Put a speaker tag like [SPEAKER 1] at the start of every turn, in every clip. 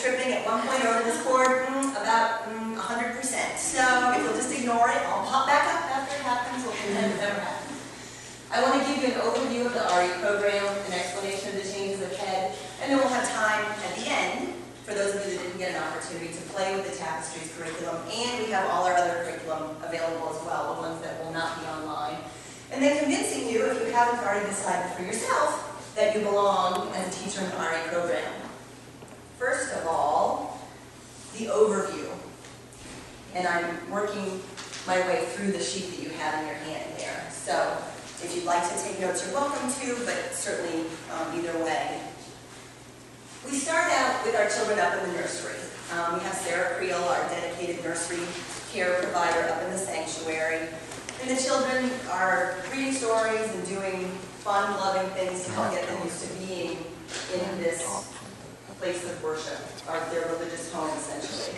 [SPEAKER 1] tripping at one point over this cord, about 100%. So if you'll just ignore it, I'll pop back up after it happens. We'll pretend it never happened. I want to give you an overview of the RE program, an explanation of the changes ahead, and then we'll have time at the end, for those of you that didn't get an opportunity, to play with the Tapestry's curriculum, and we have all our other curriculum available as well, the ones that will not be online. And then convincing you, if you haven't already decided for yourself, that you belong as a teacher in the RE program. First of all, the overview. And I'm working my way through the sheet that you have in your hand there. So if you'd like to take notes, you're welcome to, but certainly either way. We start out with our children up in the nursery. We have Sarah Creel, our dedicated nursery care provider, up in the sanctuary. And the children are reading stories and doing fun, loving things to help get them used to being in this place of worship, or their religious home, essentially.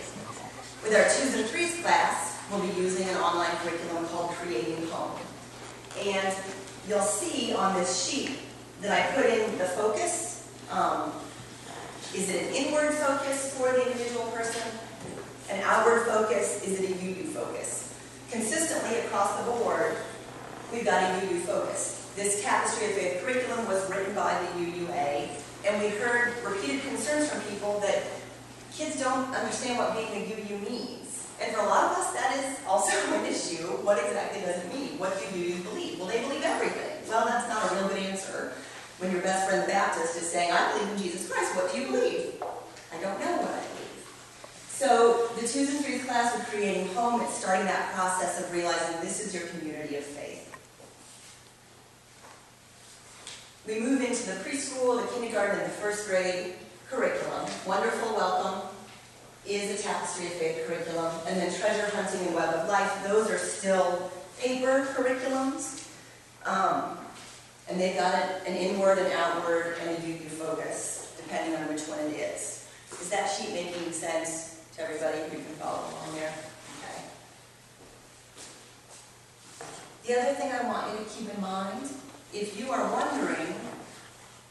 [SPEAKER 1] With our 2s and 3s class, we'll be using an online curriculum called Creating Home. And you'll see on this sheet that I put in the focus. Is it an inward focus for the individual person? An outward focus? Is it a UU focus? Consistently across the board, we've got a UU focus. This Tapestry of Faith curriculum was written by the UUA, and we heard repeated concerns from people that kids don't understand what being a UU means. And for a lot of us, that is also an issue. What exactly does it mean? What do UUs believe? Well, they believe everything. Well, that's not a real good answer. When your best friend the Baptist is saying, I believe in Jesus Christ, what do you believe? I don't know what I believe. So the 2s and 3s class with Creating Home, it's starting that process of realizing this is your community of faith. We move into the preschool, the kindergarten, and the 1st grade curriculum. Wonderful Welcome is a Tapestry of Faith curriculum. And then Treasure Hunting and Web of Life, those are still paper curriculums. And they've got an inward, an outward, and a UU focus, depending on which one it is. Is that sheet making sense to everybody who can follow along there? Okay. The other thing I want you to keep in mind, if you are wondering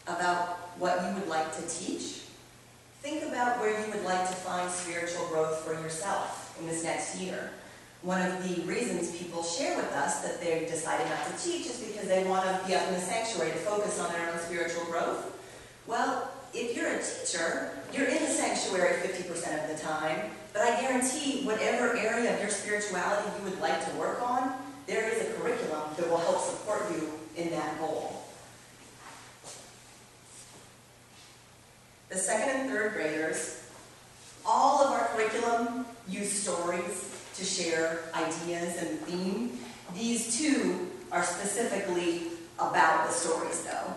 [SPEAKER 1] about what you would like to teach, think about where you would like to find spiritual growth for yourself in this next year. One of the reasons people share with us that they've decided not to teach is because they want to be up in the sanctuary to focus on their own spiritual growth. Well, if you're a teacher, you're in the sanctuary 50% of the time, but I guarantee whatever area of your spirituality you would like to work on, there is a curriculum that will help support you in that goal. The 2nd and 3rd graders, all of our curriculum use stories to share ideas and theme. These 2 are specifically about the stories, though.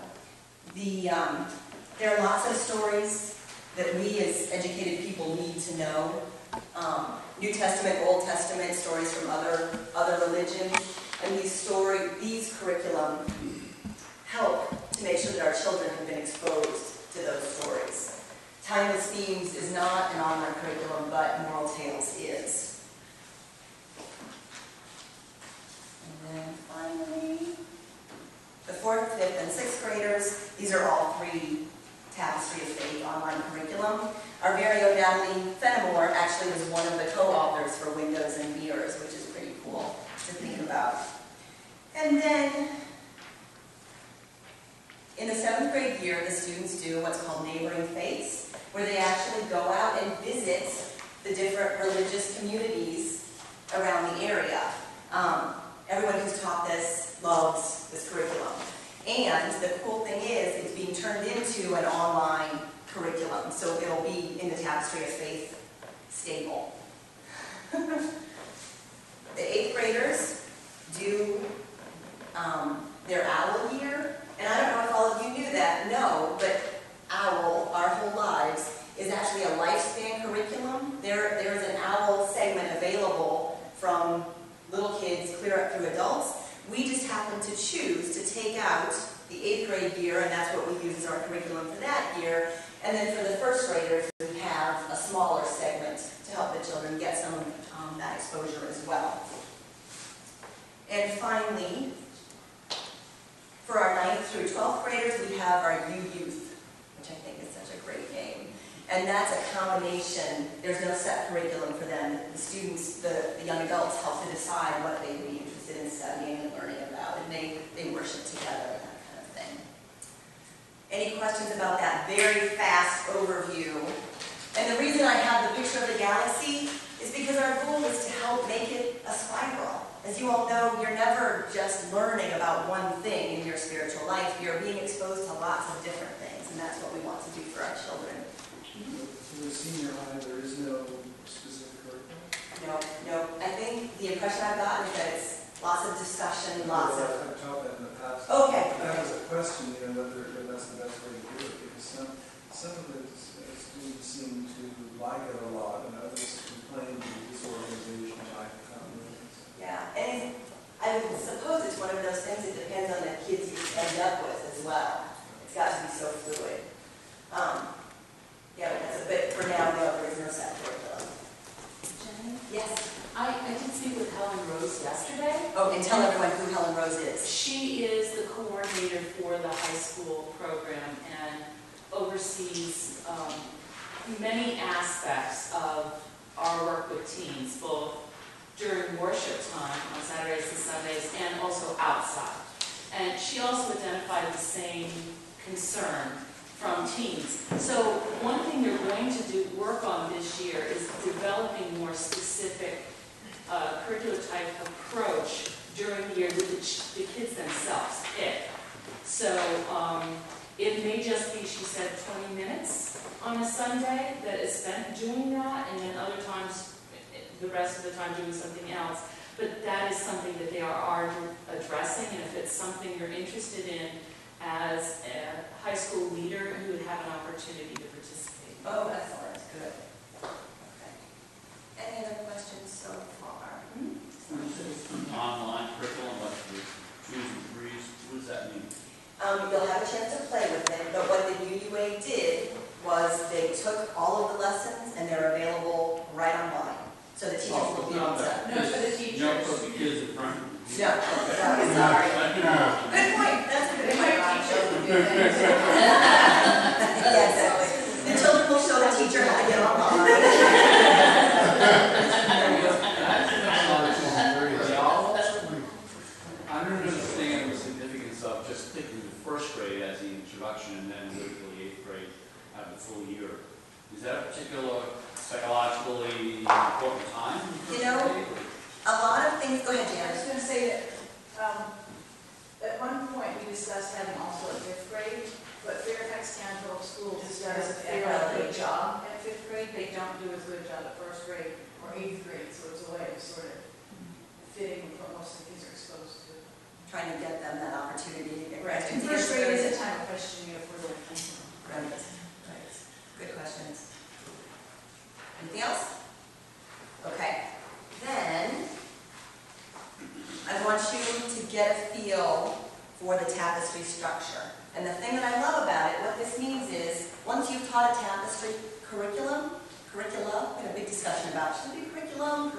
[SPEAKER 1] There are lots of stories that we as educated people need to know. New Testament, Old Testament, stories from other religions. And these curriculum help to make sure that our children have been exposed to those stories. Timeless Themes is not an online curriculum, but Moral Tales is. And then finally, the 4th, 5th, and 6th graders, these are all 3 Tapestry of Faith online curriculum. Our very own Natalie Fenimore actually was one of the co-authors for Windows and Mirrors, which is pretty cool to think about. And then, in the 7th grade year, the students do what's called Neighboring Faiths, where they actually go out and visit the different religious communities around the area. Everyone who's taught this loves this curriculum. And the cool thing is, it's being turned into an online curriculum, so it'll be in the Tapestry of Faith stable. The 8th graders do their OWL year, and I don't know if all of you knew that. No, but OWL, Our Whole Lives, is actually a lifespan curriculum. There's an OWL segment available from little kids clear up through adults. We just happen to choose to take out the 8th grade year, and that's what we use as our curriculum for that year. And then for the 1st graders, we have a smaller segment to help the children get some of that exposure as well. And finally, for our 9th through 12th graders, we have our U-Youth, which I think is such a great name. And that's a combination. There's no set curriculum for them. The students, the young adults help to decide what they would be interested in studying and learning about, and they worship together and that kind of thing. Any questions about that very fast overview? And the reason I have the picture of the galaxy is because our goal is to help make it a spiral. As you all know, you're never just learning about one thing in your spiritual life. You're being exposed to lots of different things, and that's what we want to do for our children.
[SPEAKER 2] For the senior high, there is no specific curriculum?
[SPEAKER 1] No. I think the impression I've gotten is that it's lots of discussion, lots of...
[SPEAKER 2] I've taught that in the past.
[SPEAKER 1] Okay.
[SPEAKER 2] That was a question, whether that's the best way to do it, because some of the students seem to like it a lot, and others complain of disorganization like continuities.
[SPEAKER 1] Yeah, and I would suppose it's one of those things that depends on the kids you end up with as well. It's got to be so fluid. Yeah, that's a bit, for now, no, there is no set curriculum.
[SPEAKER 3] Jenny?
[SPEAKER 1] Yes?
[SPEAKER 3] I did speak with Helen Rose yesterday.
[SPEAKER 1] Oh, and tell everyone who Helen Rose is.
[SPEAKER 3] She is the coordinator for the high school program and oversees many aspects of our work with teens, both during worship time on Saturdays and Sundays and also outside. And she also identified the same concern from teens. So one thing you're going to work on this year is developing more specific curricular type approach during the year that the kids themselves pick. So it may just be, she said, 20 minutes on a Sunday that is spent doing that, and then other times, the rest of the time doing something else. But that is something that they are addressing, and if it's something you're interested in as a high school leader, you would have an opportunity to participate.
[SPEAKER 1] Oh, excellent. Good. Okay. Any other questions so far?
[SPEAKER 4] Online curriculum, like the 2s and 3s, what does that mean?
[SPEAKER 1] You'll have a chance to play with it, but what the UUA did was they took all of the lessons and they're available right online. So the teachers will be able to...
[SPEAKER 3] No, for the teachers.
[SPEAKER 4] You don't put the kids in front.
[SPEAKER 1] No, sorry. Good point. That's a good point. Yeah, exactly. The children will show the teacher how to get online.
[SPEAKER 4] I don't understand the significance of just taking the first grade as the introduction and then wait till the 8th grade, have the full year. Is that a particular psychologically important time?
[SPEAKER 1] You know, a lot of things... Go ahead,
[SPEAKER 5] I was
[SPEAKER 1] Jan.
[SPEAKER 5] going to say that at one point we discussed having also a 5th grade, but Fairfax County Public Schools does a fairly good job at 5th grade. They don't do as good a job at 1st grade or 8th grade, so it's a way of sort of fitting with what most of the kids are exposed to.
[SPEAKER 1] Trying to get them that opportunity to get
[SPEAKER 5] Right. And
[SPEAKER 1] questions
[SPEAKER 5] 1st grade is
[SPEAKER 1] answered.
[SPEAKER 5] a time of questioning for the
[SPEAKER 1] Right. Right. Good questions. Anything else? Okay. Then, I want you to get a feel for the tapestry structure. And the thing that I love about it, what this means is, once you've taught a tapestry curricula, we had a big discussion about, should it be curriculum?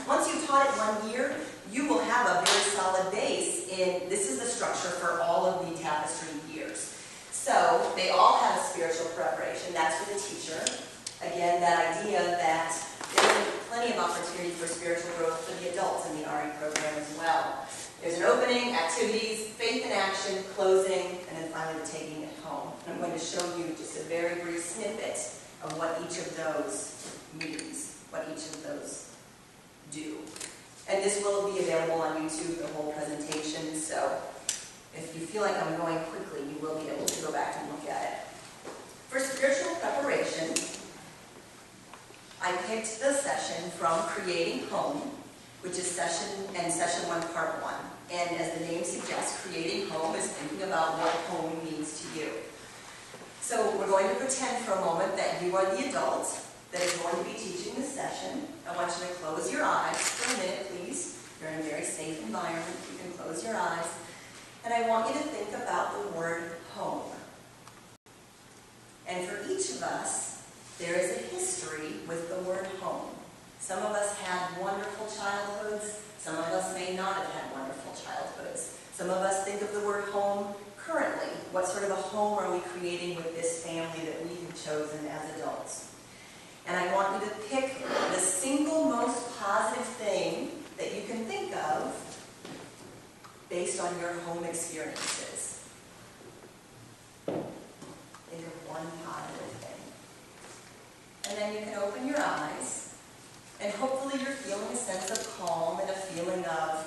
[SPEAKER 1] Once you've taught it 1 year, you will have a very solid base in, this is the structure for all of the tapestry years. So, they all have a spiritual preparation, that's for the teacher. Again, that idea that there's plenty of opportunity for spiritual growth for the adults in the RE program as well. There's an opening, activities, faith in action, closing, and then finally the taking it home. And I'm going to show you just a very brief snippet of what each of those means, what each of those do. And this will be available on YouTube, the whole presentation, so if you feel like I'm going quickly, you will be able to go back and look at it. For spiritual preparation, I picked the session from Creating Home, which is session 1, part 1. And as the name suggests, creating home is thinking about what home means to you. So we're going to pretend for a moment that you are the adult that is going to be teaching this session. I want you to close your eyes for a minute, please. You're in a very safe environment. You can close your eyes. And I want you to think about the word home. And for each of us, there is a history with the word home. Some of us had wonderful childhoods. Some of us may not have had wonderful childhoods. Some of us think of the word home currently, what sort of a home are we creating with this family that we have chosen as adults? And I want you to pick the single most positive thing that you can think of based on your home experiences. Think of one positive thing. And then you can open your eyes, and hopefully you're feeling a sense of calm and a feeling of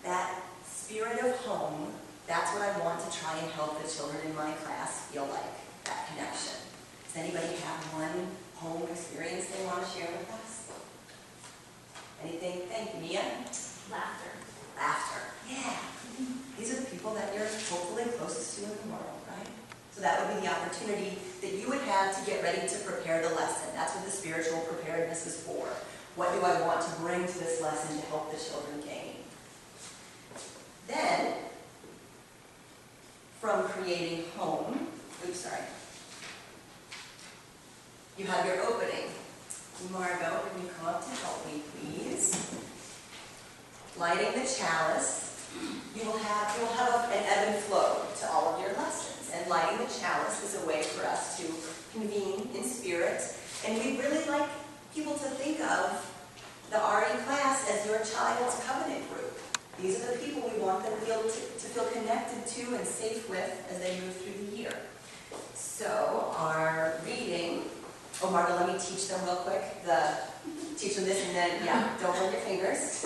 [SPEAKER 1] that spirit of home. That's what I want to try and help the children in my class feel like, that connection. Does anybody have one home experience they want to share with us? Anything? Thank you, Mia.
[SPEAKER 6] Laughter.
[SPEAKER 1] Laughter. Yeah. These are the people that you're hopefully closest to in the world, right? So that would be the opportunity that you would have to get ready to prepare the lesson. That's what the spiritual preparedness is for. What do I want to bring to this lesson to help the children gain? Then, from creating home, you have your opening. Margot, can you come up to help me, please? Lighting the chalice, you will have an ebb and flow to all of your lessons. And lighting the chalice is a way for us to convene in spirit. And we'd really like people to think of the RE class as your child's covenant group. These are the people we want them to feel connected to and safe with as they move through the year. So our reading, oh Margo, let me teach them real quick. Teach them this and then, yeah, don't burn your fingers.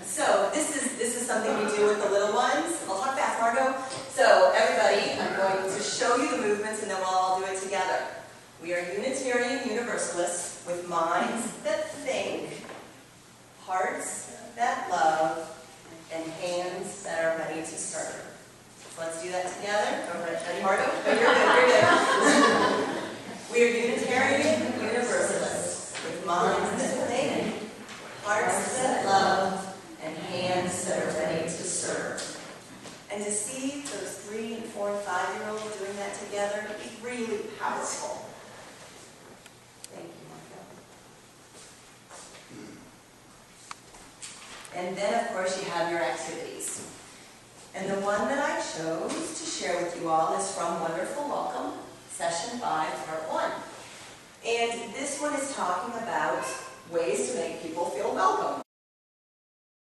[SPEAKER 1] So this is something we do with the little ones. I'll talk fast, Margo. So everybody, I'm going to show you the movements and then we'll all do it together. We are Unitarian Universalists with minds that think, hearts that love, and hands that are ready to serve. So let's do that together. Ready, Margo? Oh, you're good. We are Unitarian Universalists with minds that think, hearts that love, and hands that are ready to serve. And to see those 3-, 4-, and 5-year-olds doing that together would be really powerful. Thank you, Margo. And then, of course, you have your activities. And the one that I chose to share with you all is from Wonderful Welcome, Session 5, Part 1. And this one is talking about ways to make people feel welcome.